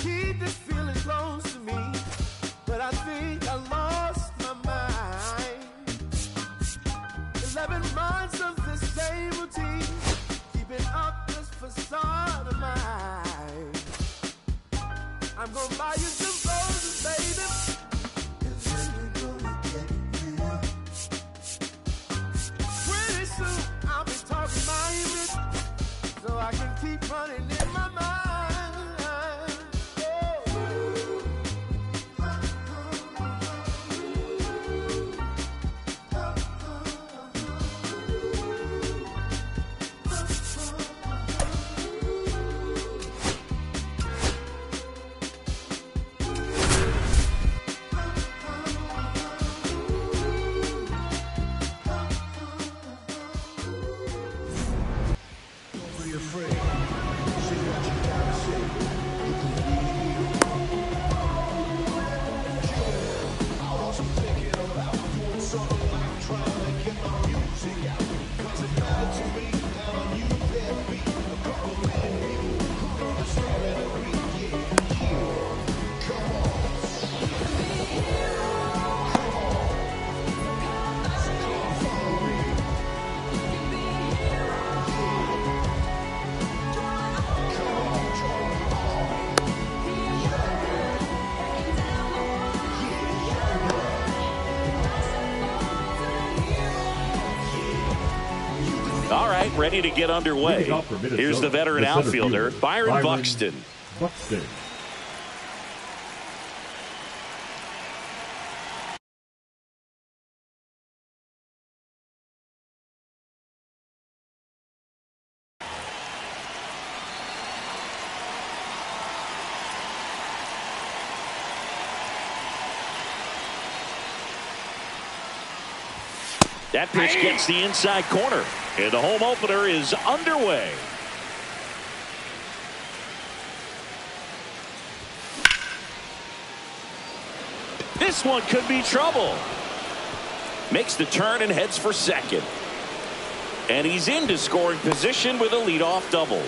keep this feeling close to me, but I think I lost my mind. 11 months of the same routine, keeping up this facade of mine. I'm gonna buy you some roses, baby. Pretty soon I'll be talking my image, so I can keep running in my mind. All right, ready to get underway. Here's the veteran outfielder, Byron Buxton. That pitch gets the inside corner, and the home opener is underway. This one could be trouble. Makes the turn and heads for second. And he's into scoring position with a leadoff double.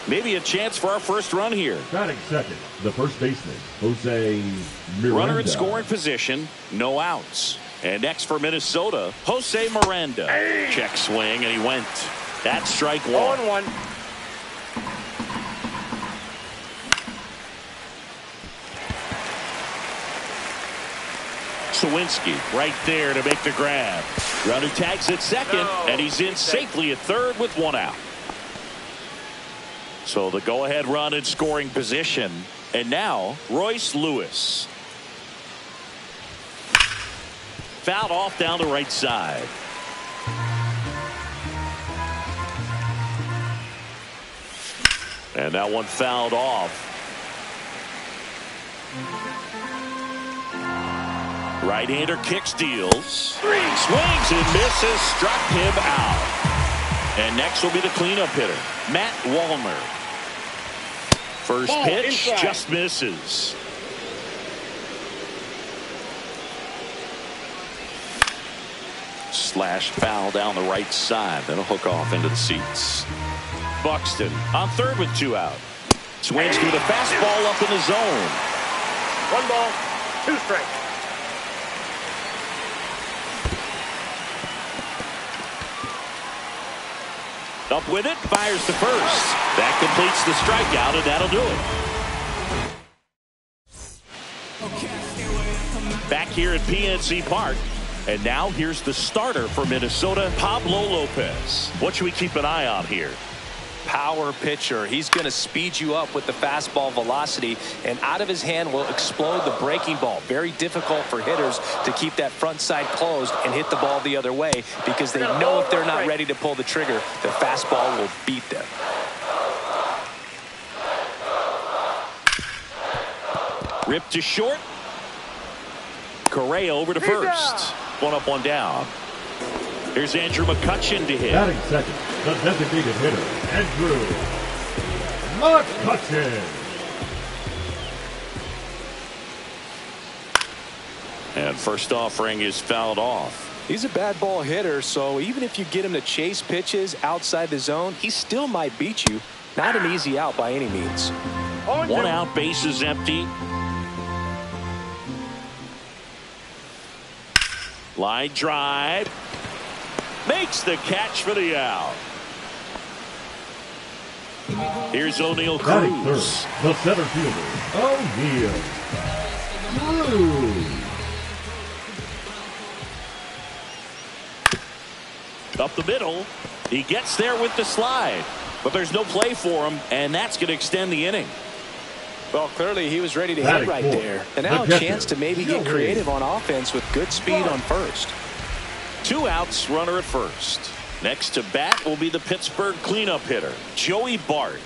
Maybe a chance for our first run here. Batting second, the first baseman, Jose Miranda. Runner in scoring position, no outs. And next for Minnesota, Jose Miranda. Check swing, and he went. That's strike one. 0-1. Sawinski right there to make the grab. Runner tags at second, and he's in safely at third with one out. So the go-ahead run in scoring position. And now, Royce Lewis. Fouled off down the right side. And that one fouled off. Right-hander kicks, deals. Swings and misses, struck him out. And next will be the cleanup hitter, Matt Wallner. First pitch just misses. Slashed foul down the right side. That'll hook off into the seats. Buxton on third with two out. Swings through the fastball up in the zone. 1 ball, 2 strikes. Up with it, fires to first. That completes the strikeout, and that'll do it. Back here at PNC Park. And now here's the starter for Minnesota, Pablo Lopez. What should we keep an eye on here? Power pitcher. He's going to speed you up with the fastball velocity, and out of his hand will explode the breaking ball. Very difficult for hitters to keep that front side closed and hit the ball the other way, because they know if they're not ready to pull the trigger, the fastball will beat them. Ripped to short. Correa over to first. One up, one down. Here's Andrew McCutchen to hit. Batting second, the designated hitter, Andrew McCutchen. And first offering is fouled off. He's a bad ball hitter, so even if you get him to chase pitches outside the zone, he still might beat you. Not an easy out by any means. One out, base is empty. Line drive. Makes the catch for the out. Here's O'Neal Batting Cruz. third, the center fielder, O'Neal Cruz. Up the middle. He gets there with the slide. But there's no play for him, and that's going to extend the inning. Well, clearly he was ready to hit Batting right fourth, there. And now a catcher, chance to maybe get Joey. creative on offense with good speed on first. 2 outs, runner at first. Next to bat will be the Pittsburgh cleanup hitter, Joey Bart.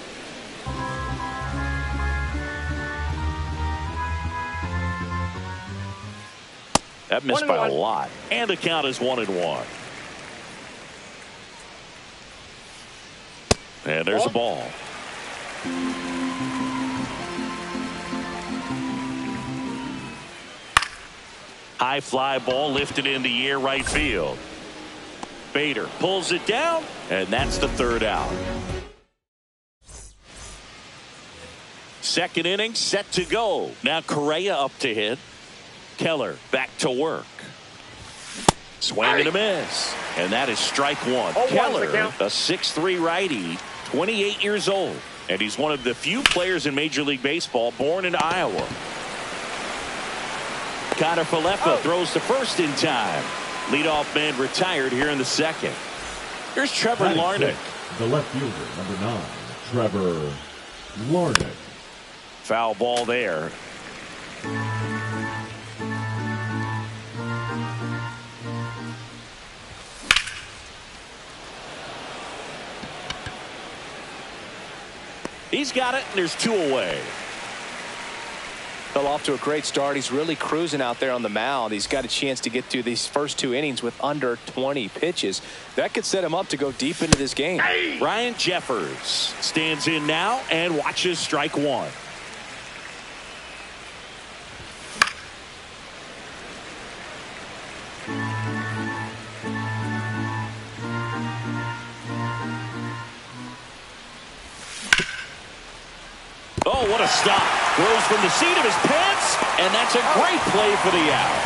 That missed by a lot. And the count is 1-1. And there's a ball. High fly ball lifted in the air, right field. Bader pulls it down, and that's the 3rd out. Second inning set to go. Now Correa up to hit. Keller back to work. Swing and a miss. And that is strike one. Keller, a 6'3" righty, 28 years old. And he's one of the few players in Major League Baseball born in Iowa. Connor Falefa throws to first in time. Leadoff man retired here in the second. Here's Trevor Larnach. The left fielder, number 9, Trevor Larnach. Foul ball there. He's got it, and there's 2 away. Fell off to a great start. He's really cruising out there on the mound. He's got a chance to get through these first 2 innings with under 20 pitches. That could set him up to go deep into this game. Ryan Jeffers stands in now and watches strike one. Oh, what a stop. Throws from the seat of his pants, and that's a great play for the out.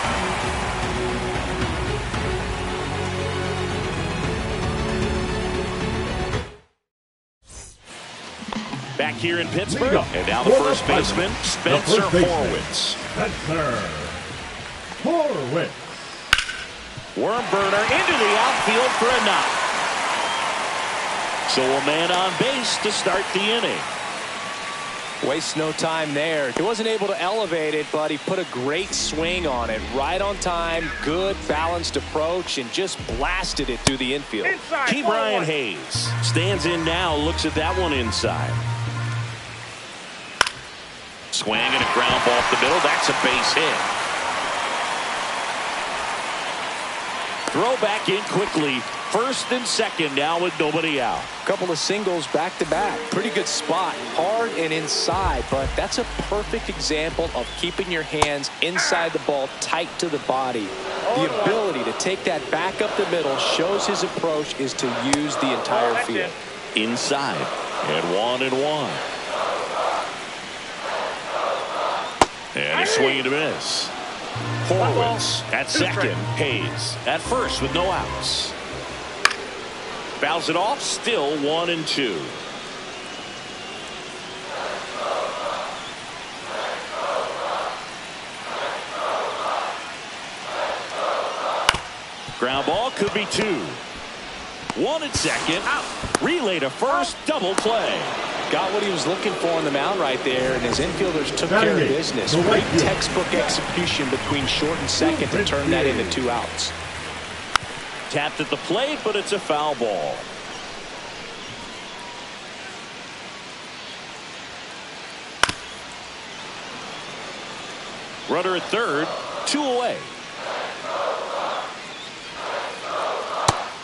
Back here in Pittsburgh, and now the first baseman, Spencer Horwitz. Spencer Horwitz. Worm burner into the outfield for a knock. So a man on base to start the inning. Wastes no time there. He wasn't able to elevate it, but he put a great swing on it. Right on time, good balanced approach, and just blasted it through the infield. Key Brian Hayes stands in now, looks at that one inside. Swing and a ground ball off the middle. That's a base hit. Throw back in quickly. First and second now with nobody out. Couple of singles back to back. Pretty good spot. Hard and inside, but that's a perfect example of keeping your hands inside the ball, tight to the body. The ability to take that back up the middle shows his approach is to use the entire field. Inside. And 1-1. And a swing and a miss. Horwitz at second. Hayes at first with no outs. Fouls it off, still 1-2. Ground ball could be 2. 1 at second. Out. Relay to first. Double play. Got what he was looking for on the mound right there, and his infielders took care of business. Great textbook execution between short and second to turn that into 2 outs. Tapped at the plate, but it's a foul ball. Runner at third, 2 away.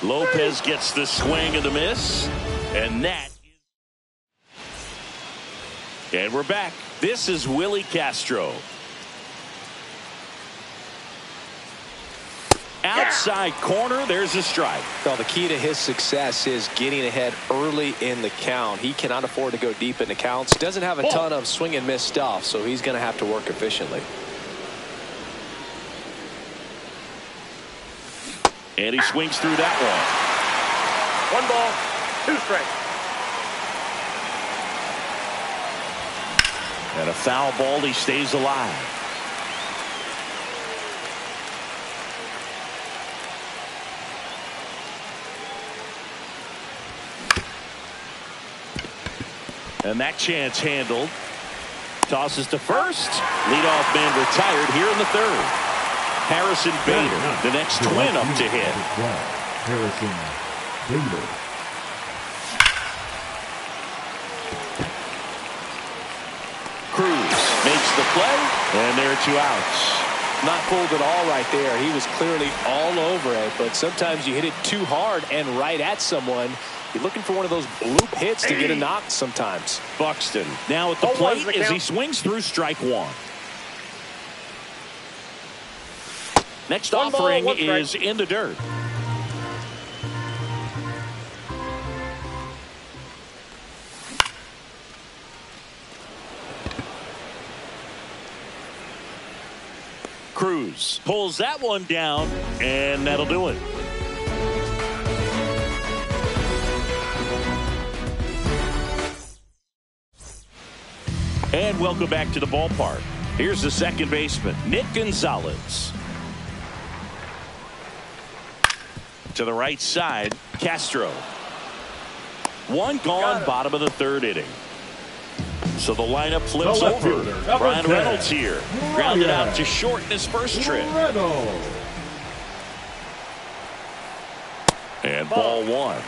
Lopez gets the swing and the miss, and that. And we're back. This is Willie Castro. outside corner. There's a strike. Well, the key to his success is getting ahead early in the count. He cannot afford to go deep in the counts. Doesn't have a ton of swing and miss stuff, so he's going to have to work efficiently. And he swings through that one. 1 ball, 2 strikes. And a foul ball. He stays alive. And that chance handled. Tosses to first. Leadoff man retired here in the 3rd. Harrison Bader, the next twin up to hit. Harrison Bader. Cruz makes the play, and there are 2 outs. Not fooled at all right there. He was clearly all over it, but sometimes you hit it too hard and right at someone. You're looking for one of those bloop hits to get a knock sometimes. Buxton now at the plate as he swings through strike 1. Next offering is in the dirt. Cruz pulls that one down, and that'll do it. And welcome back to the ballpark. Here's the second baseman, Nick Gonzalez. To the right side, Castro. 1 gone, bottom of the 3rd inning. So the lineup flips over. Brian Reynolds here. Grounded out to short in his first trip. And ball 1.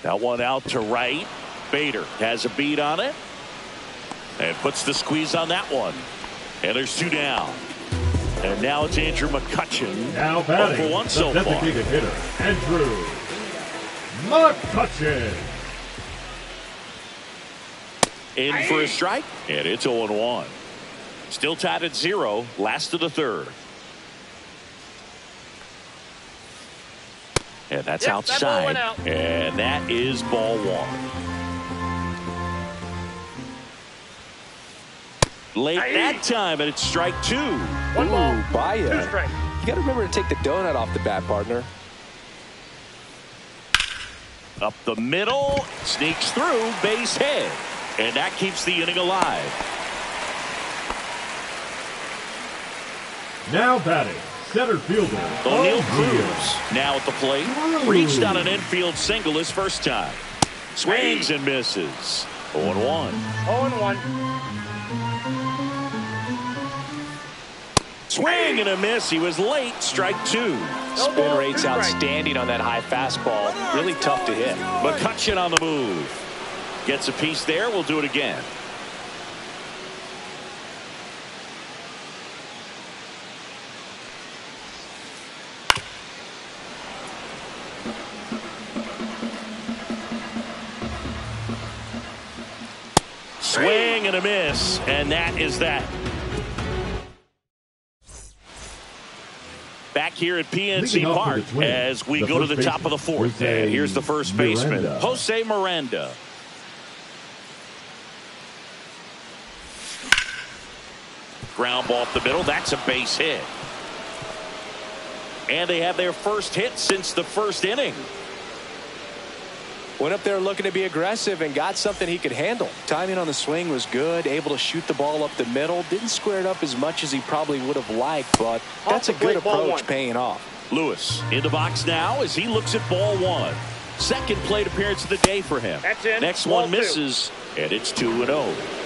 That one out to right. Bader has a beat on it. And puts the squeeze on that one. And there's 2 down. And now it's Andrew McCutchen. Now batting, for 1 the so far. designated hitter, Andrew McCutchen. In for a strike. And it's 0-1. Still tied at 0. Last of the 3rd. And that's outside. And that is ball 1. Late that time, and it's strike 2. 1 ball, by 2 ya. strikes. You got to remember to take the donut off the bat, partner. Up the middle, sneaks through, base hit. And that keeps the inning alive. Now batting, center fielder, O'Neal Cruz now at the plate. Reached on an infield single his first time. Swings and misses. 0-1. 0-1. Swing and a miss. He was late. Strike 2. Spin rate's outstanding on that high fastball. Really tough to hit. McCutchen on the move. Gets a piece there. We'll do it again. Swing and a miss. And that is that. Back here at PNC Park as we go to the top of the 4th. And here's the first baseman, Jose Miranda. Ground ball up the middle. That's a base hit. And they have their first hit since the 1st inning. Went up there looking to be aggressive and got something he could handle. Timing on the swing was good. Able to shoot the ball up the middle. Didn't square it up as much as he probably would have liked, but that's a good approach paying off. Lewis in the box now as he looks at ball 1. Second plate appearance of the day for him. That's in. Next one misses, and it's 2-0.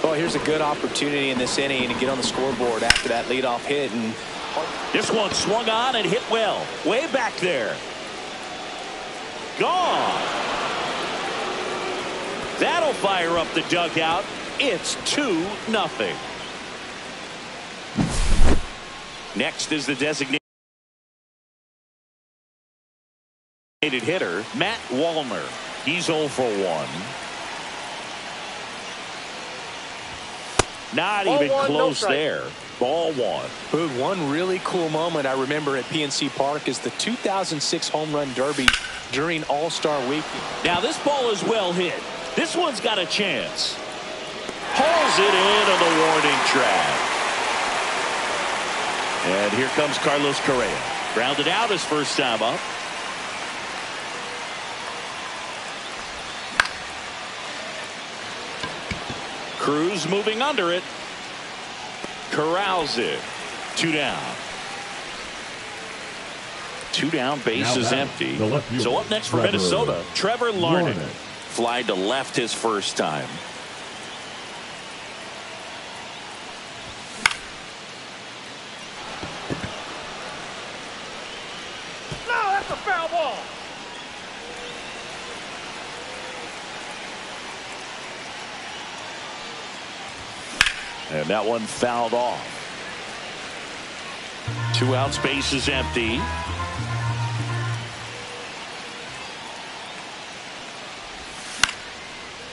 Oh, here's a good opportunity in this inning to get on the scoreboard after that leadoff hit. And this one swung on and hit well. Way back there. Gone. That'll fire up the dugout. It's 2-0. Next is the designated hitter, Matt Wallner. He's 0 for 1. Not Ball even one, no close strike. there. Ball one. Boog, one really cool moment I remember at PNC Park is the 2006 Home Run Derby during All-Star Weekend. Now this ball is well hit. This one's got a chance. Hauls it in on the warning track. And here comes Carlos Correa. Grounded out his first time up. Cruz moving under it. Corrals it. 2 down. 2 down, base is empty. So up next for Minnesota, Trevor Larned. Fly to left his first time. No, that's a foul ball. And that one fouled off. 2 outs, base is empty.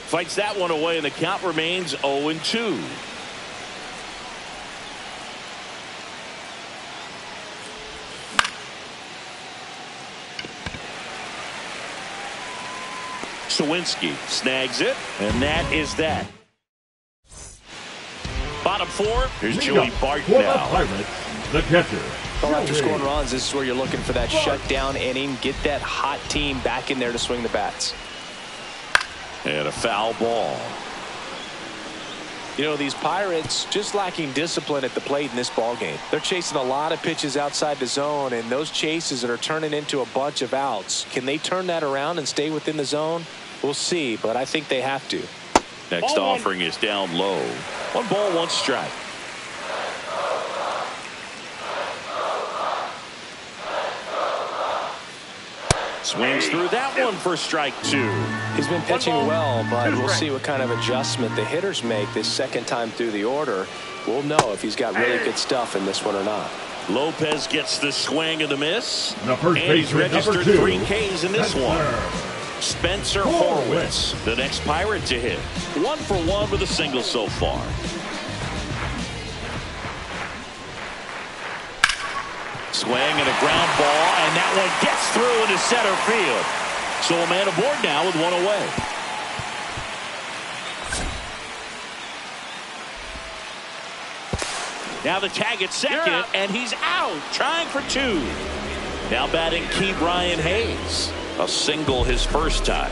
Fights that one away, and the count remains 0-2. Sawinski snags it, and that is that. Bottom 4, here's Joey Bart now. Pirates, the catcher. Well, after scoring runs, this is where you're looking for that shutdown inning. Get that hot team back in there to swing the bats. And a foul ball. You know, these Pirates just lacking discipline at the plate in this ball game. They're chasing a lot of pitches outside the zone, and those chases that are turning into a bunch of outs. Can they turn that around and stay within the zone? We'll see, but I think they have to. Next offering is down low. 1 ball, 1 strike. Swings through that one for strike 2. He's been pitching well, but we'll see what kind of adjustment the hitters make this second time through the order. We'll know if he's got really good stuff in this one or not. Lopez gets the swing and the miss. And he's registered 3 Ks in this one. Spencer Horwitz, the next Pirate to hit. 1 for 1 with a single so far. Swing and a ground ball, and that one gets through into center field. So a man aboard now with 1 away. Now the tag at second, and he's out, trying for 2. Now batting Key Brian Hayes. A single his first time.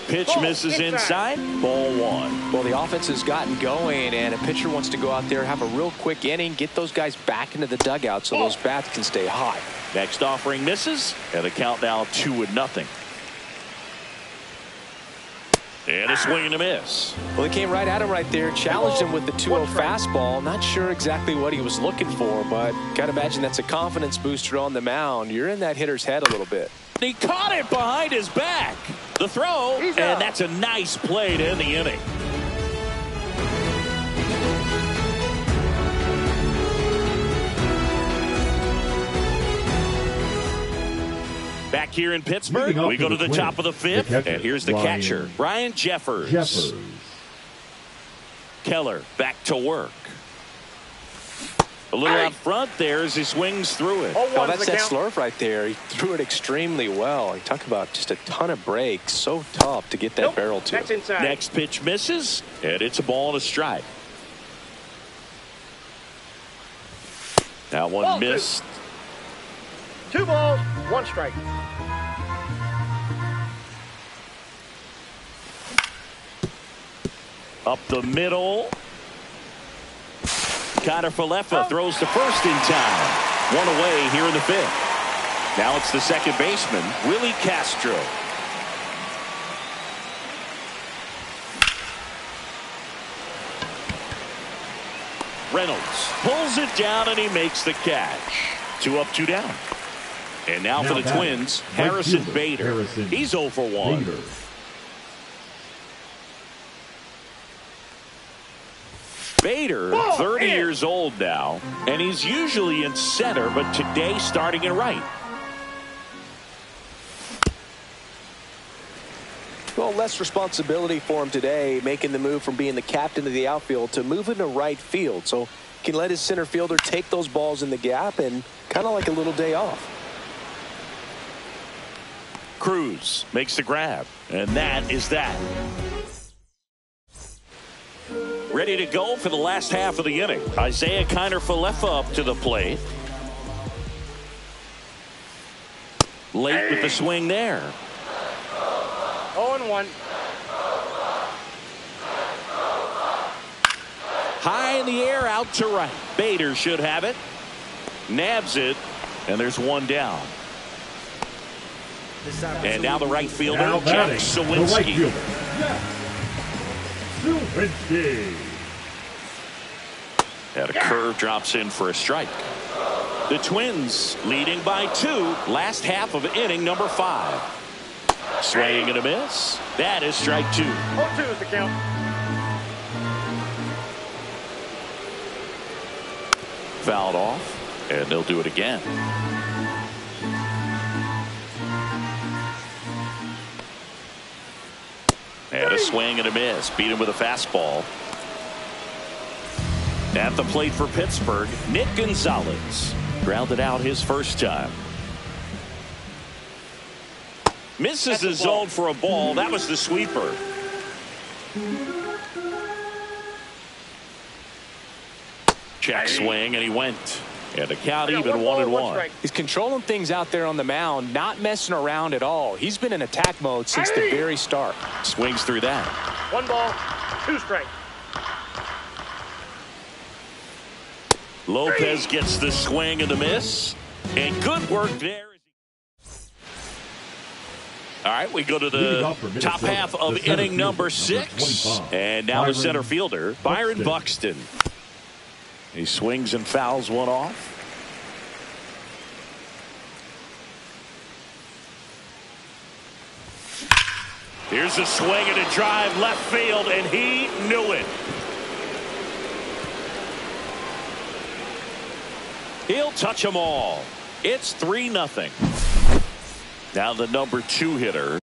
Pitch misses inside. Ball 1. Well, the offense has gotten going, and a pitcher wants to go out there, have a real quick inning, get those guys back into the dugout so those bats can stay hot. Next offering misses, and the count now 2-0. And a swing and a miss. Well, he came right at him right there, challenged him with the 2-0 fastball. Not sure exactly what he was looking for, but got to imagine that's a confidence booster on the mound. You're in that hitter's head a little bit. He caught it behind his back. The throw, and that's a nice play to end the inning. Back here in Pittsburgh, we go to the top of the 5th, and here's the catcher, Ryan Jeffers. Keller back to work. A little out front there as he swings through it. Oh, that's that slurve right there. He threw it extremely well. You talk about just a ton of breaks. So tough to get that barrel to. That's inside. Next pitch misses, and it's a ball and a strike. That one Ball missed. 2 balls, 1 strike. Up the middle. Connor Falefa throws to first in time. 1 away here in the 5th. Now it's the second baseman, Willie Castro. Reynolds pulls it down, and he makes the catch. 2 up, 2 down. And now for the Twins, Harrison Bader. He's 0 for 1. Bader, 30 years old now, and he's usually in center, but today starting in right. Well, less responsibility for him today, making the move from being the captain of the outfield to moving to right field. So he can let his center fielder take those balls in the gap and kind of like a little day off. Cruz makes the grab, and that is that. Ready to go for the last half of the inning. Isaiah Kiner-Falefa up to the plate. Late with the swing there. 0-1. High in the air, out to right. Bader should have it. Nabs it, and there's one down. And now the right fielder, Jack Suwinski. And a curve drops in for a strike. The Twins leading by 2. Last half of inning number 5. Swing and a miss. That is strike 2. 0-2 is the count. Fouled off, and they'll do it again. And a swing and a miss. Beat him with a fastball. At the plate for Pittsburgh, Nick Gonzalez. Grounded out his first time. Misses the zone for a ball. That was the sweeper. Check swing, and he went. And the count even 1-1. He's controlling things out there on the mound, not messing around at all. He's been in attack mode since the very start. Swings through that. 1 ball, 2 strikes. Lopez gets the swing and the miss. And good work there. All right, we go to the top half of inning number 6. And now the center fielder, Byron Buxton. He swings and fouls one off. Here's a swing and a drive left field, and he knew it. He'll touch them all. It's 3-0. Now the number 2 hitter.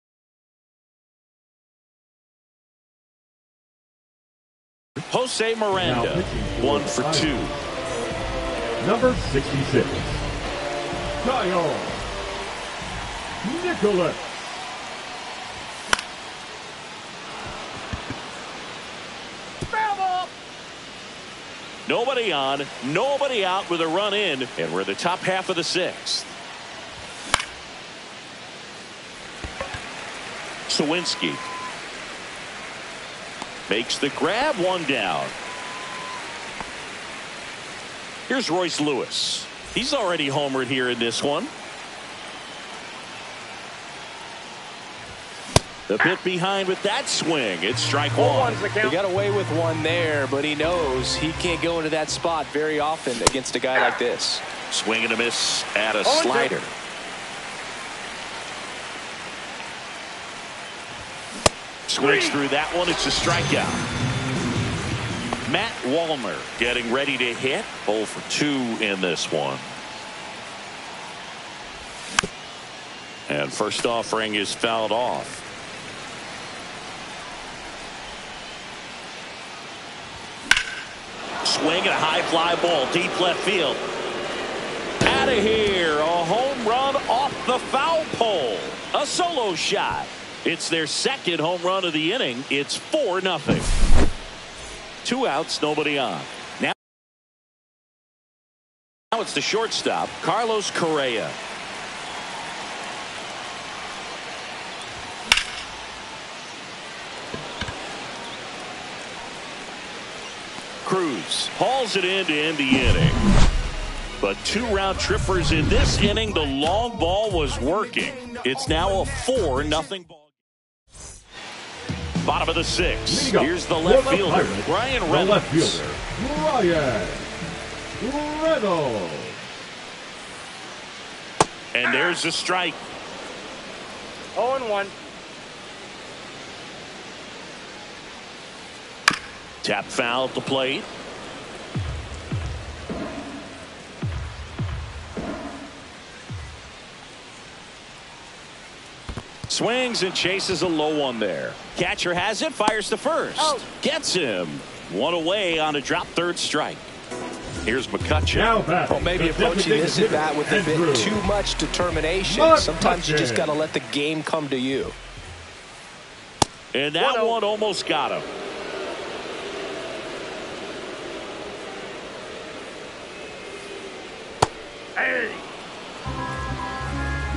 Jose Miranda, 1 for 2. Number 66, Kyle Nicholas. Foul ball. Nobody on, nobody out with a run in, and we're the top half of the 6th. Suwinski makes the grab, 1 down. Here's Royce Lewis. He's already homered here in this one. The bit behind with that swing. It's strike 1. He got away with one there, but he knows he can't go into that spot very often against a guy like this. Swing and a miss at a slider. Swings through that one. It's a strikeout. Matt Wallner getting ready to hit. 0 for 2 in this one. And first offering is fouled off. Swing and a high fly ball deep left field. Out of here. A home run off the foul pole. A solo shot. It's their second home run of the inning. It's 4-0. 2 outs, nobody on. Now it's the shortstop, Carlos Correa. Cruz hauls it in to end the inning. But 2 round trippers in this inning. The long ball was working. It's now a 4-0 ball. Bottom of the 6th. Here's the left fielder, Brian Reynolds. Left fielder, Brian Reynolds. And there's a strike. 0-1. Tap foul at the plate. Swings and chases a low one there. Catcher has it, fires to first. Gets him. One away on a drop third strike. Here's McCutcheon. Well, maybe approaching this at bat with a bit too much determination. Sometimes you just got to let the game come to you. And that one almost got him. Hey.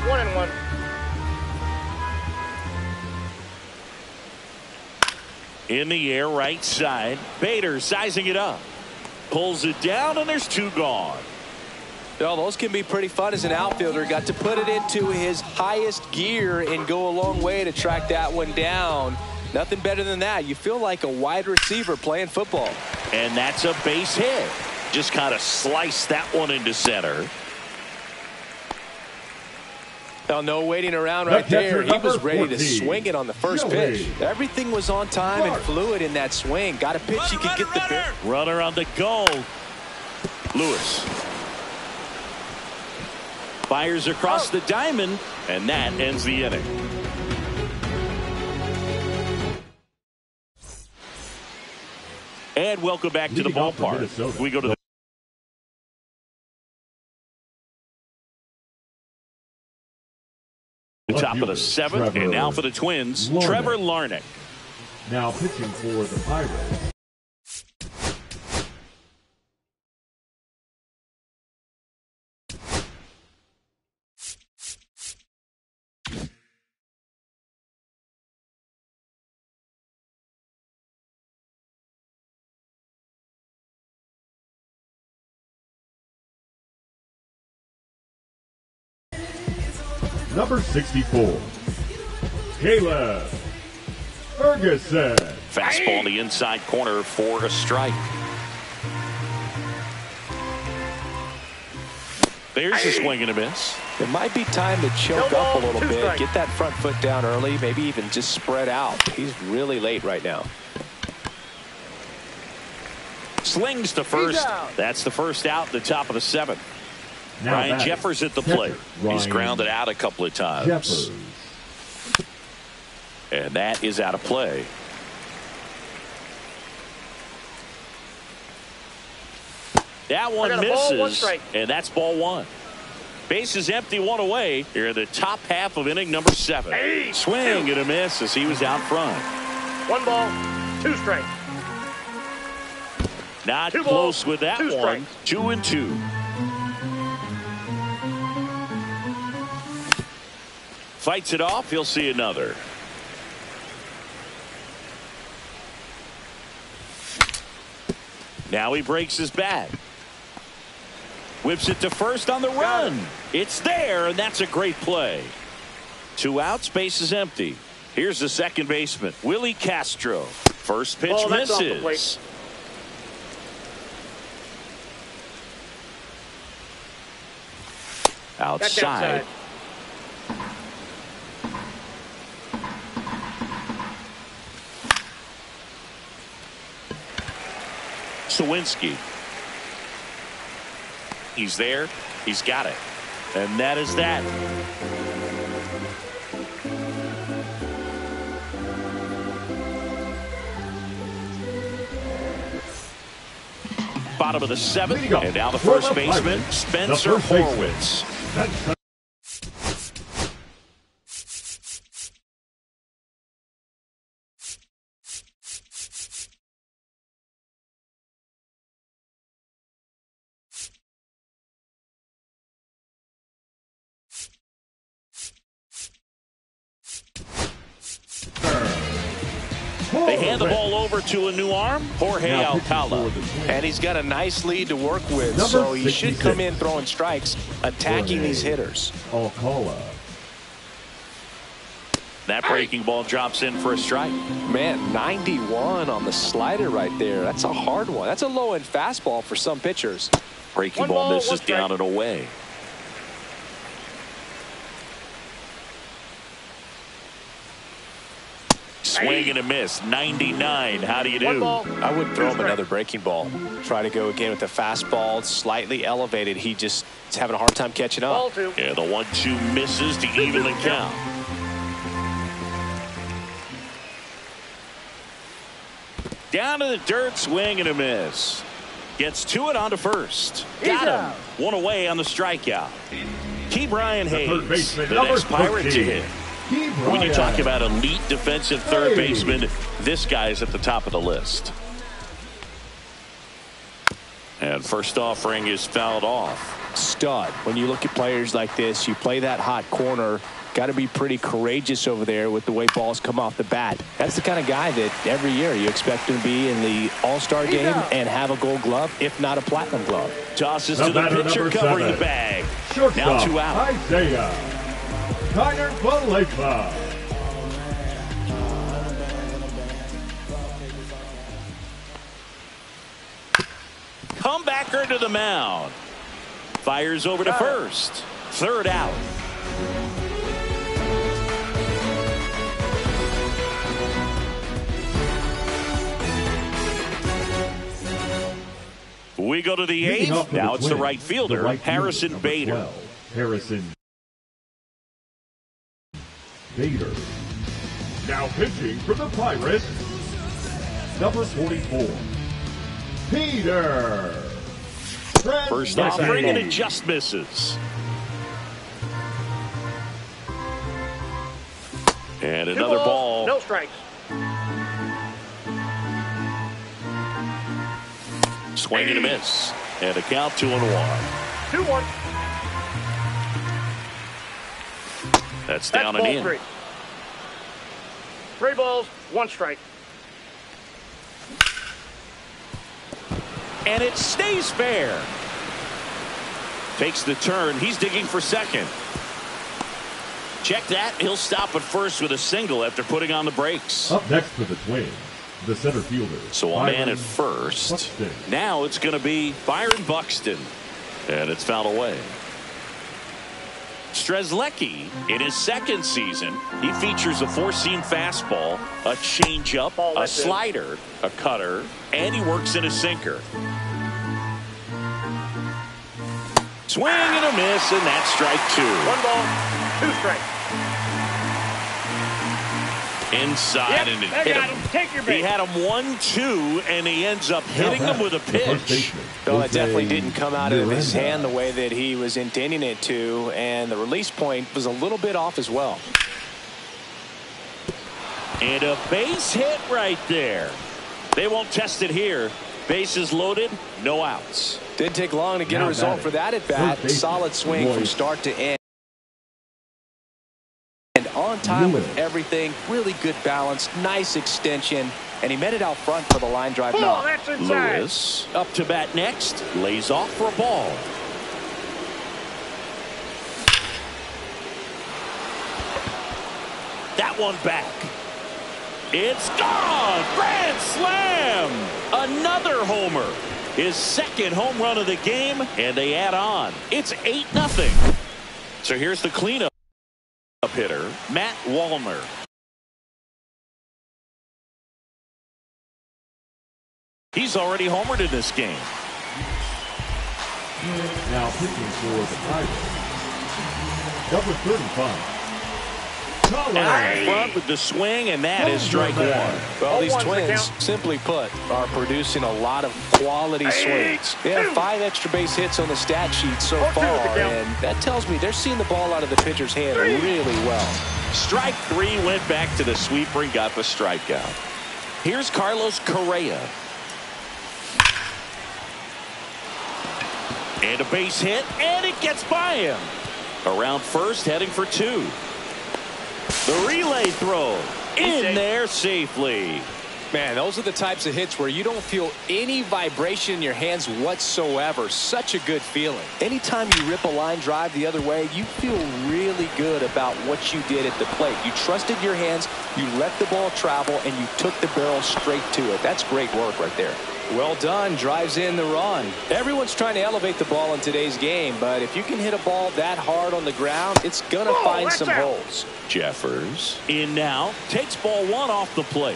1-1. In the air, right side. Bader sizing it up. Pulls it down, and there's two gone. Well, those can be pretty fun as an outfielder. Got to put it into his highest gear and go a long way to track that one down. Nothing better than that. You feel like a wide receiver playing football. And that's a base hit. Just kind of sliced that one into center. Well, no waiting around right there. He was ready to swing it on the first pitch. Everything was on time and fluid in that swing. Got a pitch you could get the bit. Runner on the go. Lewis fires across the diamond, and that ends the inning. And welcome back to the ballpark. We go to the top of the seventh, and now for the Twins, Trevor Larnach. Now pitching for the Pirates. Number 64, Caleb Ferguson. Fastball in the inside corner for a strike. There's a swing and a miss. It might be time to choke up a little bit. Get that front foot down early. Maybe even just spread out. He's really late right now. Slings to first. That's the first out at the top of the seventh. Now Ryan Jeffers at the plate. He's grounded out a couple of times. Jeffers. And that is out of play. That one misses, and that's ball one. Base is empty, one away. Here in the top half of inning number 7. Swing and a miss as he was out front. 1 ball, 2 strikes. Not close with that one. 2-2. Fights it off. He'll see another. Now he breaks his bat. Whips it to first on the run. It's there, and that's a great play. 2 outs, base is empty. Here's the second baseman, Willie Castro. First pitch misses. Outside. Sawinski. He's there. He's got it. And that is that. Bottom of the 7th. And now the first baseman, Spencer Horwitz. They hand the ball over to a new arm, Jorge Alcala. And he's got a nice lead to work with, so he should come in throwing strikes, attacking these hitters. Alcala. That breaking ball drops in for a strike. Man, 91 on the slider right there. That's a hard one. That's a low-end fastball for some pitchers. Breaking ball misses down and away. Swing and a miss. 99. How do you do? I would throw him another breaking ball. Try to go again with the fastball. Slightly elevated. He just is having a hard time catching up. Yeah, the 1-2 misses to even the count. Down to the dirt, swing and a miss. Gets to it onto first. Got him. One away on the strikeout. Key Brian Hayes, the next Pirate to hit. When you talk about elite defensive third baseman, this guy's at the top of the list. And first offering is fouled off. Stud. When you look at players like this, you play that hot corner. Got to be pretty courageous over there with the way balls come off the bat. That's the kind of guy that every year you expect him to be in the All-Star game and have a Gold Glove, if not a Platinum Glove. Tosses to the pitcher, covering the bag. Now 2 out. Isaiah Kiner-Falefa. Comebacker to the mound. Fires over to first. Third out. We go to the 8th. Now it's the right fielder, Harrison Bader. Harrison Bader. Now pitching for the Pirates, number 44, Peter. First offering and it just misses. And another ball. No strikes. Swing and a miss. And a count 2-1. 2-1. That's down and in. 3 balls, 1 strike. And it stays fair. Takes the turn. He's digging for second. Check that. He'll stop at first with a single after putting on the brakes. Up next for the Twins, the center fielder. So a man at first. Buxton. Now it's going to be Byron Buxton. And it's fouled away. Strzelecki, in his second season, he features a 4-seam fastball, a changeup, a slider, a cutter, and he works in a sinker. Swing and a miss, and that's strike 2. 1 ball, 2 strikes. Inside and it hit him. Take your bait. He had him 1-2, and he ends up hitting him with a pitch. Well, it definitely didn't come out of his hand the way that he was intending it to, and the release point was a little bit off as well. And a base hit right there. They won't test it here. Bases loaded, no outs. Didn't take long to get a result for that at bat. Solid swing from start to end. And on time with everything. Really good balance. Nice extension. And he met it out front for the line drive knock. That's inside. Lewis up to bat next. Lays off for a ball. That one back. It's gone. Grand slam. Another homer. His second home run of the game, and they add on. It's 8-0. So here's the cleanup hitter, Matt Wallner. He's already homered in this game. Now pitching for the Pirates, number 35. Out in front with the swing, and that is strike 1. Well, these Twins, simply put, are producing a lot of quality swings. They have 5 extra base hits on the stat sheet so far, and that tells me they're seeing the ball out of the pitcher's hand really well. Strike 3 went back to the sweeper and got the strikeout. Here's Carlos Correa. And a base hit, and it gets by him. Around first, heading for 2. The relay throw in there safely. Man, those are the types of hits where you don't feel any vibration in your hands whatsoever. Such a good feeling. Anytime you rip a line drive the other way, you feel really good about what you did at the plate. You trusted your hands, you let the ball travel, and you took the barrel straight to it. That's great work right there. Well done. Drives in the run. Everyone's trying to elevate the ball in today's game, but if you can hit a ball that hard on the ground, it's going to find some holes. Jeffers in now. Takes ball 1 off the plate.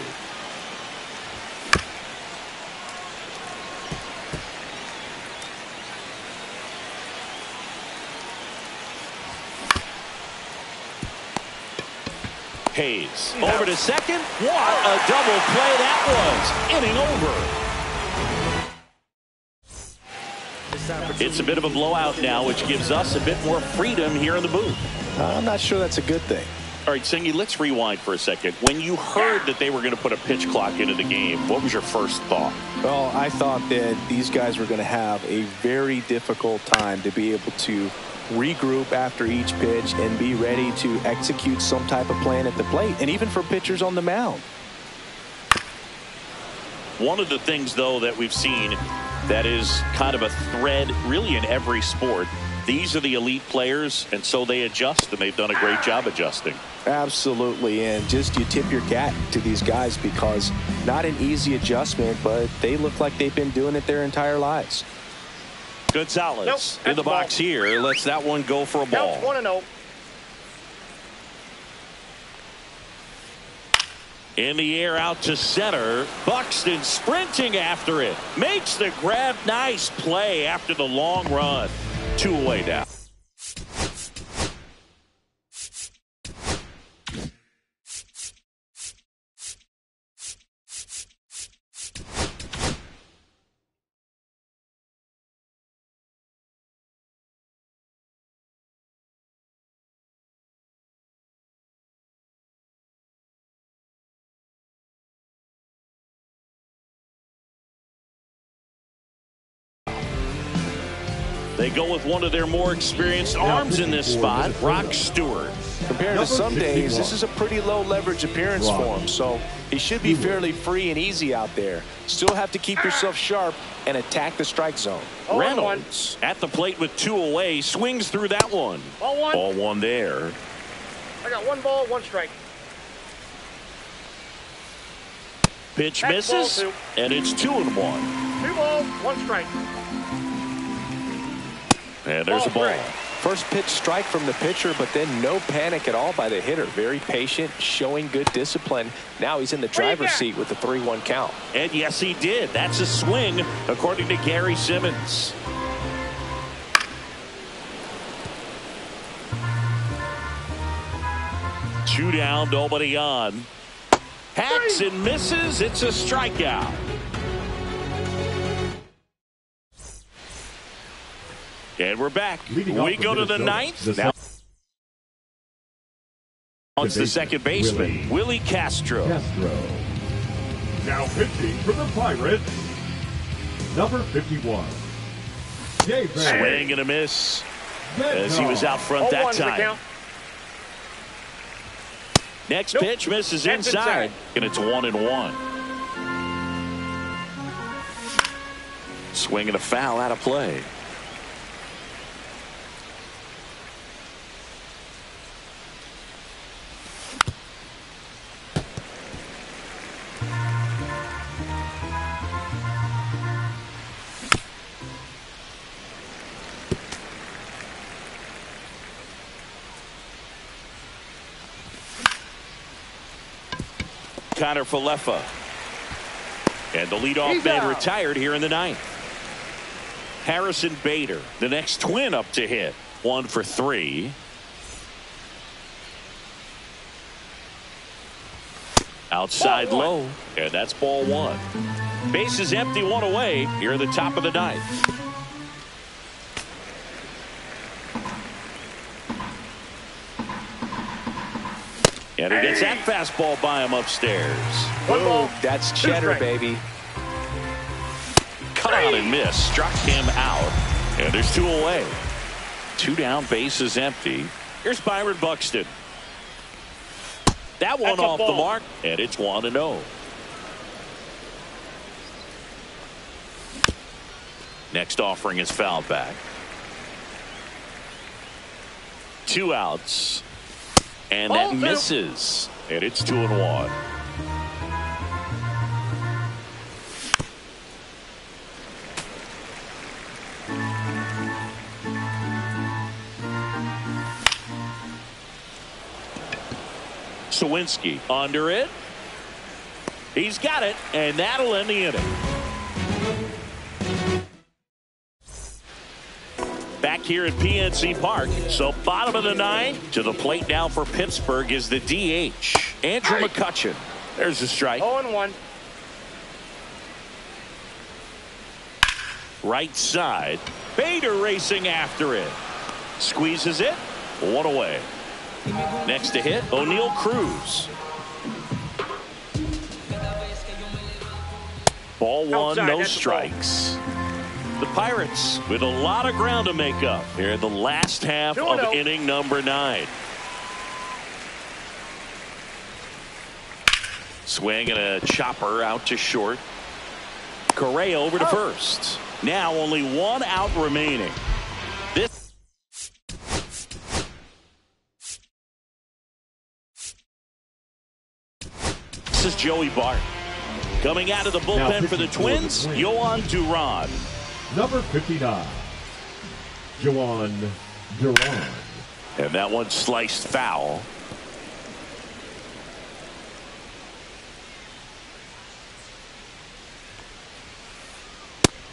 Hayes over to second. What a double play that was. Inning over. It's a bit of a blowout now, which gives us a bit more freedom here in the booth. I'm not sure that's a good thing. All right, Singy, let's rewind for a second. When you heard that they were going to put a pitch clock into the game, what was your first thought? Well, I thought that these guys were going to have a very difficult time to be able to regroup after each pitch and be ready to execute some type of plan at the plate, and even for pitchers on the mound. One of the things, though, that we've seen that is kind of a thread really in every sport, these are the elite players, and so they adjust, and they've done a great job adjusting. Absolutely, and just you tip your cap to these guys because not an easy adjustment, but they look like they've been doing it their entire lives. Gonzalez in the box here. Lets that one go for a ball. 1-0. In the air out to center. Buxton sprinting after it. Makes the grab. Nice play after the long run. 2 away now. They go with one of their more experienced arms in this spot, Brock Stewart. Compared to some days, this is a pretty low leverage appearance for him, so he should be fairly free and easy out there. Still have to keep yourself sharp and attack the strike zone. Reynolds at the plate with 2 away, swings through that one. Ball one there. I got 1 ball, 1 strike. Pitch misses, and it's 2-1. 2 balls, 1 strike. And there's a ball. First pitch strike from the pitcher, but then no panic at all by the hitter. Very patient, showing good discipline. Now he's in the driver's seat with the 3-1 count. And yes, he did. That's a swing, according to Gary Simmons. Two down, nobody on. Hacks and misses. It's a strikeout. And we're back. We go to the 9th. Now it's the second baseman, Willie Castro. Now pitching for the Pirates, number 51. Swing and a miss as he was out front that time. Next pitch misses inside, and it's 1-1. Swing and a foul out of play. Connor Falefa. And the leadoff man retired here in the 9th. Harrison Bader, the next twin up to hit. 1 for 3. Outside low, and that's ball 1. Base is empty, 1 away here at the top of the 9th. And he gets that fastball by him upstairs. Boom, that's cheddar, baby. Cut out and miss. Struck him out. And there's 2 away. 2 down, base is empty. Here's Byron Buxton. That one off the mark, and it's 1-0. Next offering is fouled back. 2 outs. And that misses. And it's 2-1. Sawinski under it. He's got it, and that'll end the inning. back here at PNC Park. So bottom of the 9th. To the plate now for Pittsburgh is the DH, Andrew McCutchen. There's a strike. 0-1. Right side. Bader racing after it. Squeezes it. 1 away. Next to hit, O'Neal Cruz. Ball 1, Outside, no strikes. The Pirates with a lot of ground to make up here in the last half of inning number 9. Swing and a chopper out to short. Correa over to first. Now only 1 out remaining. This is Joey Bart. Coming out of the bullpen for the Twins, Yohan Duran. Number 59, Yohan Duran. And that one sliced foul.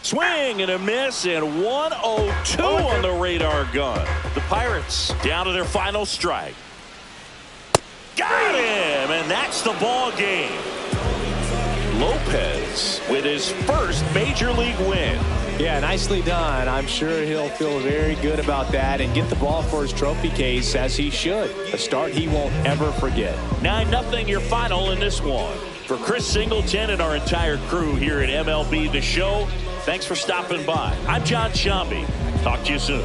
Swing and a miss, and 1-0-2 on the radar gun. The Pirates down to their final strike. Got him, and that's the ball game. Lopez with his first major league win. Yeah, nicely done. I'm sure he'll feel very good about that and get the ball for his trophy case, as he should. A start he won't ever forget. 9-0 your final in this one. For Chris Singleton and our entire crew here at MLB The Show, thanks for stopping by. I'm John Shambi. Talk to you soon.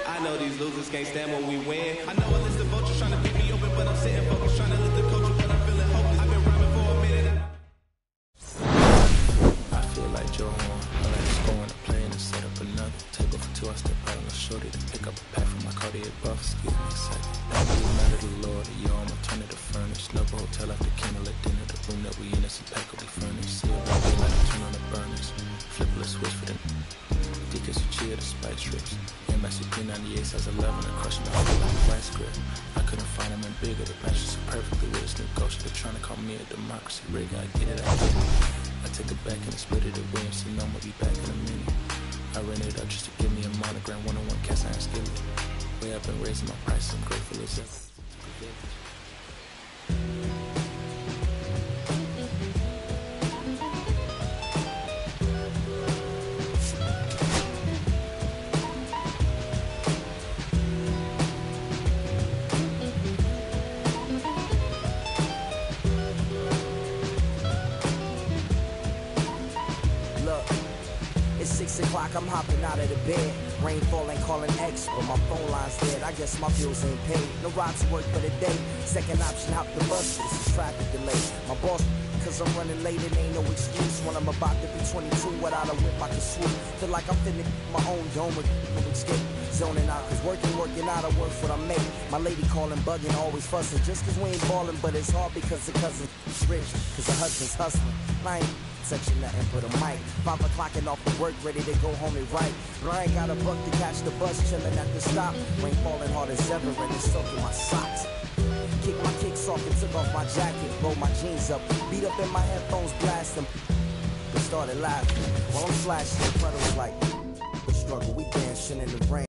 I know these losers can't stand when we win. I know a list of vultures trying to pick me open, but I'm sitting focused, trying to lift the culture, but I'm feeling hopeless. I've been rhyming for a minute. I feel like Joe Horn. I like scoring a play and set up another. Table for 2, I step out on the shorty to pick up a pack from my cardiac buff. Excuse me a second. That really matter to the Lord. Yo, I'm a turn to the furnace. Love a hotel after candle at dinner. The room that we in is impeccably furnished. See a body like a turn on the burners. Flip a switch for them. Because you cheer the spice strips. MSC-P98 size 11 and crush me off like a vice grip. I couldn't find them in bigger. The matches so perfectly with this new ghost. They're trying to call me a democracy rig. I get it, I get it. I take it back and I split it at Williamson. I'm gonna be back in a minute. I ran it up just to give me a monogram 101 cast iron skillet. Way up and raising my price. I'm grateful as ever. It's 6 o'clock, I'm hopping out of the bed. Rain falling, calling X, but my phone line's dead. I guess my bills ain't paid. No ride to work for the day. Second option, hop the bus, this is traffic delay. My boss, cause I'm running late, it ain't no excuse. When I'm about to be 22, without a whip I can swoop. Feel like I'm finna my own dome with no escape. Zoning out, cause working out, I work what I make. My lady calling, bugging, always fussing. Just cause we ain't ballin', but it's hard because the cousin's rich. Cause the husband's hustling. I ain't touching nothing but a mic. 5 o'clock and off the work, ready to go home and write. But I ain't got a buck to catch the bus, chillin' at the stop. Rain falling hard as ever and it's soaking my socks. Kick my kicks off and took off my jacket, roll my jeans up, beat up in my headphones, blast them. They started laughing while I'm flashing, the pedals like the struggle. We dancing in the rain.